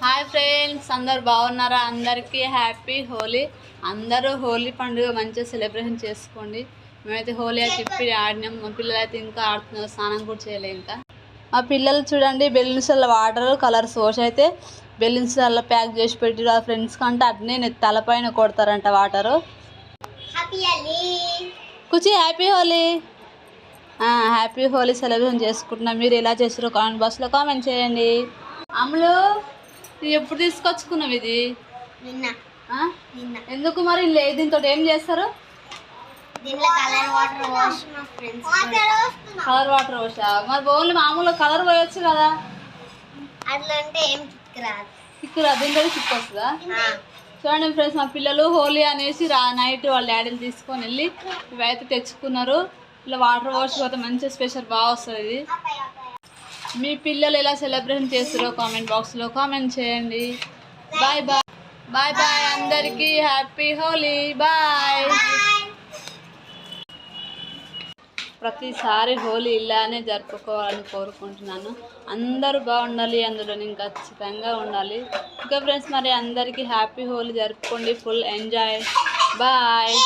Hi friends, అందరు బాగున్నారా? అందరికీ హ్యాపీ హోలీ. అందరూ హోలీ పండుగ మంచిగా సెలబ్రేషన్ చేసుకోండి. మేమైతే హోలీ అయితే ఇప్పుడు ఆడినాం. మా పిల్లలు అయితే ఇంకా ఆడుతున్నారు, స్నానం కూడా చేయలే. ఇంకా మా పిల్లలు చూడండి, బెలూన్స్ వాటర్ కలర్స్ పోసి అయితే బెలూన్స్ అలా ప్యాక్ చేసి పెట్టి ఆ ఫ్రెండ్స్ కంటే అట్నే తలపైన కొడతారంట వాటరు. కుచి happy Holi. Happy Holi celebration చేసుకుంటున్నాం. మీరు ఎలా చేసారో కామెంట్ బాక్స్లో కామెంట్ చేయండి. అమ్ములు, ఎప్పుడు తీసుకొచ్చుకున్నావు ఇది? ఎందుకు మరి దీంతో ఏం చేస్తారు? కలర్ వాటర్ పోసా? మరి ఓన్లీ మామూలుగా కలర్ పోయొచ్చు కదా. కిక్కు రాదు, దీంతో కిక్ వస్తుందా? చూడండి ఫ్రెండ్స్, మా పిల్లలు హోలీ అనేసి నైట్ వాళ్ళ డాడీని తీసుకొని వెళ్ళి ఇవైతే తెచ్చుకున్నారు. ఇలా వాటర్ పోసి పోతే మంచిగా స్పెషల్ బాగా వస్తుంది ఇది. మీ పిల్లలు ఎలా సెలబ్రేషన్ చేస్తారో కామెంట్ బాక్స్లో కామెంట్ చేయండి. Bye bye. బాయ్ బాయ్ అందరికీ. హ్యాపీ హోలీ. బాయ్. ప్రతిసారి హోలీ ఇలానే జరుపుకోవాలని కోరుకుంటున్నాను. అందరూ బాగుండాలి, అందులో నేను ఖచ్చితంగా ఉండాలి. ఇంకా ఫ్రెండ్స్, మరి అందరికీ హ్యాపీ హోలీ జరుపుకోండి. Full enjoy. బాయ్.